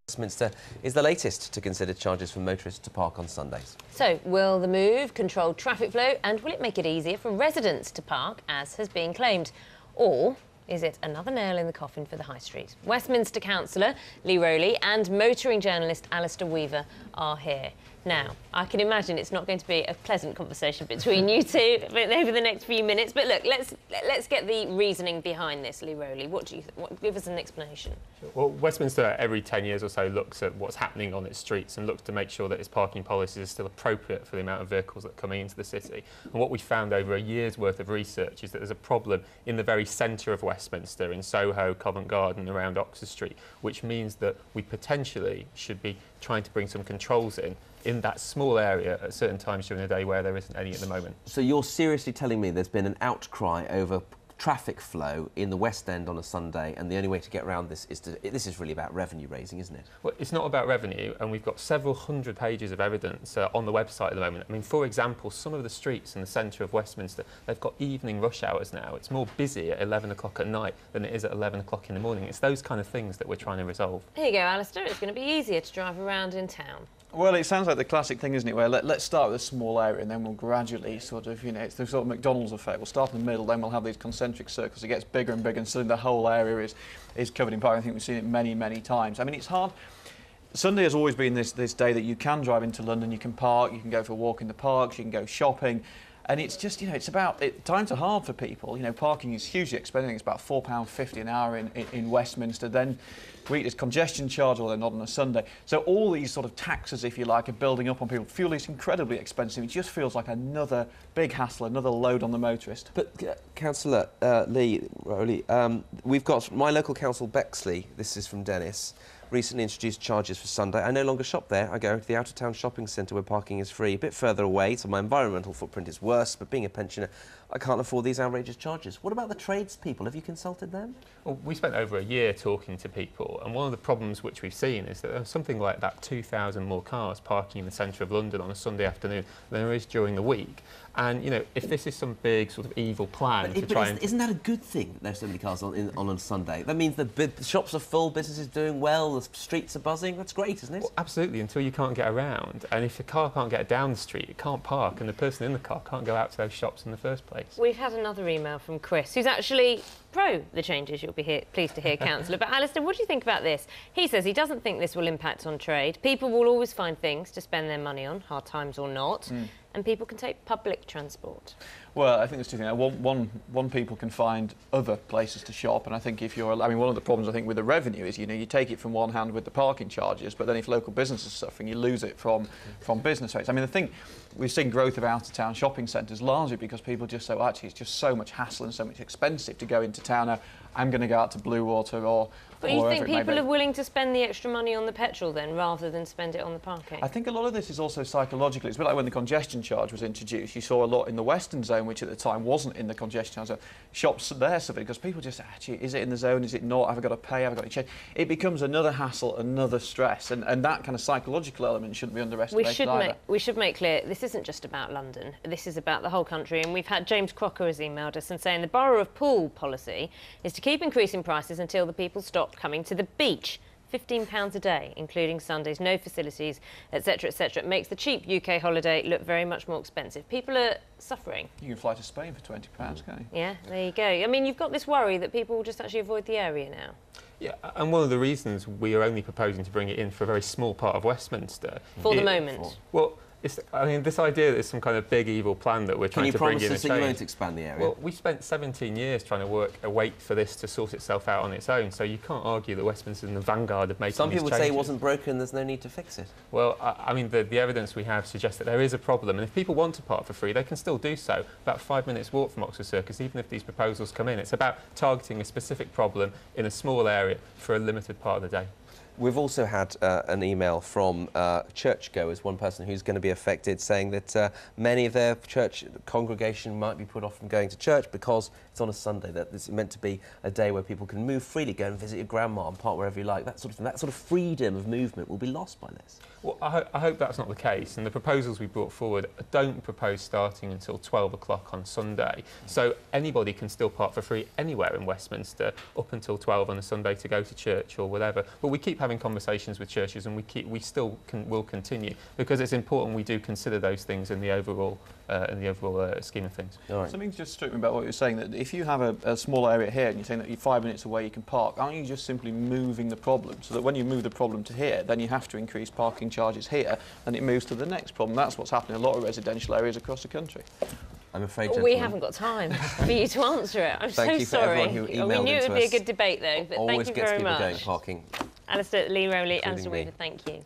Westminster is the latest to consider charges for motorists to park on Sundays. So, will the move control traffic flow and will it make it easier for residents to park, as has been claimed? Or is it another nail in the coffin for the High Street? Westminster Councillor Rowley and motoring journalist Alister are here. Now, I can imagine it's not going to be a pleasant conversation between you two over the next few minutes, but look, let's get the reasoning behind this, Rowley. Give us an explanation. Well, Westminster every 10 years or so looks at what's happening on its streets and looks to make sure that its parking policies are still appropriate for the amount of vehicles that are coming into the city. And what we found over a year's worth of research is that there's a problem in the very centre of Westminster, in Soho, Covent Garden, around Oxford Street, which means that we potentially should be trying to bring some controls in that small area at certain times during the day where there isn't any at the moment. So you're seriously telling me there's been an outcry over traffic flow in the West End on a Sunday, and the only way to get around this is this is really about revenue raising, isn't it? Well, it's not about revenue, and we've got several hundred pages of evidence on the website at the moment. I mean, for example, some of the streets in the centre of Westminster, they've got evening rush hours now. It's more busy at 11 o'clock at night than it is at 11 o'clock in the morning. It's those kind of things that we're trying to resolve. Here you go, Alister. It's going to be easier to drive around in town. Well, it sounds like the classic thing, isn't it, where let's start with a small area and then we'll gradually sort of, you know, it's the sort of McDonald's effect. We'll start in the middle, then we'll have these concentric circles. It gets bigger and bigger, and suddenly the whole area is covered in parking. I think we've seen it many, many times. I mean, it's hard. Sunday has always been this day that you can drive into London, you can park, you can go for a walk in the parks, you can go shopping. And it's just, you know, it's about, times are hard for people. You know, parking is hugely expensive. It's about £4.50 an hour in Westminster. Then there's congestion charge, although not on a Sunday. So all these sort of taxes, if you like, are building up on people. Fuel is incredibly expensive. It just feels like another big hassle, another load on the motorist. But, Councillor Rowley, we've got my local council, Bexley, this is from Dennis, recently introduced charges for Sunday. I no longer shop there. I go to the out-of-town shopping centre where parking is free. A bit further away, so my environmental footprint is worse, but being a pensioner, I can't afford these outrageous charges. What about the tradespeople? Have you consulted them? Well, we spent over a year talking to people, and one of the problems which we've seen is that there's something like that 2,000 more cars parking in the centre of London on a Sunday afternoon than there is during the week. And, you know, if this is some big sort of evil plan to try and... Isn't that a good thing that there's so many cars on a Sunday? That means the shops are full, business is doing well, the streets are buzzing. That's great, isn't it? Well, absolutely, until you can't get around. And if a car can't get down the street, it can't park, and the person in the car can't go out to those shops in the first place. We've had another email from Chris, who's actually pro the changes. You'll be pleased to hear, Councillor. But, Alister, what do you think about this? He says he doesn't think this will impact on trade. People will always find things to spend their money on, hard times or not. And people can take public transport. Well, I think there's two things. One, people can find other places to shop, and I think if you're, I mean, one of the problems I think with the revenue is, you know, you take it from one hand with the parking charges, but then if local business is suffering, you lose it from business rates. I mean, the thing, we've seen growth of out-of-town shopping centres largely because people just say, well, actually, it's just so much hassle and so much expensive to go into town. Now, I'm going to go out to Bluewater or... But you think people are willing to spend the extra money on the petrol then, rather than spend it on the parking? I think a lot of this is also psychological. It's a bit like when the congestion charge was introduced. You saw a lot in the Western Zone, which at the time wasn't in the congestion zone. Shops there suffered because people just, actually, is it in the zone, is it not, have I got to pay, have I got to change? It becomes another hassle, another stress, and that kind of psychological element shouldn't be underestimated either. We should make clear, this isn't just about London, this is about the whole country, and we've had James Crocker has emailed us and saying the Borough of Poole policy is to keep increasing prices until the people stop coming to the beach. £15 a day, including Sundays, no facilities, etc., etc. It makes the cheap UK holiday look very much more expensive. People are suffering. You can fly to Spain for £20, can't you? Yeah, there you go. I mean, you've got this worry that people will just actually avoid the area now. Yeah, and one of the reasons we are only proposing to bring it in for a very small part of Westminster... For the moment. Well, I mean, this idea that there's some kind of big evil plan that we're trying to bring in. Can you promise us that you won't expand the area? Well, we spent 17 years trying to wait for this to sort itself out on its own, so you can't argue that Westminster's in the vanguard of making these changes. Some people would say it wasn't broken, there's no need to fix it. Well, I mean, the evidence we have suggests that there is a problem, and if people want to park for free, they can still do so. About 5 minutes walk from Oxford Circus, even if these proposals come in. It's about targeting a specific problem in a small area for a limited part of the day. We've also had an email from churchgoers, one person who's going to be affected, saying that many of their church congregation might be put off from going to church because it's on a Sunday, that it's meant to be a day where people can move freely, go and visit your grandma and park wherever you like, that sort of thing. That sort of freedom of movement will be lost by this. Well, I hope that's not the case, and the proposals we brought forward don't propose starting until 12 o'clock on Sunday, so anybody can still park for free anywhere in Westminster up until 12 on a Sunday to go to church or whatever. But we keep having having conversations with churches, and we still will continue, because it's important we do consider those things in the overall scheme of things. All right. Something just struck me about what you were saying, that if you have a small area here and you're saying that you're 5 minutes away you can park, aren't you just simply moving the problem? So that when you move the problem to here, then you have to increase parking charges here, and it moves to the next problem. That's what's happening in a lot of residential areas across the country. I'm afraid, We gentlemen, haven't got time for you to answer it. I'm Thank so you for sorry. everyone who emailed We knew it into would be a us. good debate, though, but always thank you gets very people much. going parking. Alister, Lee Rowley, Including Alister me. Weaver, thank you.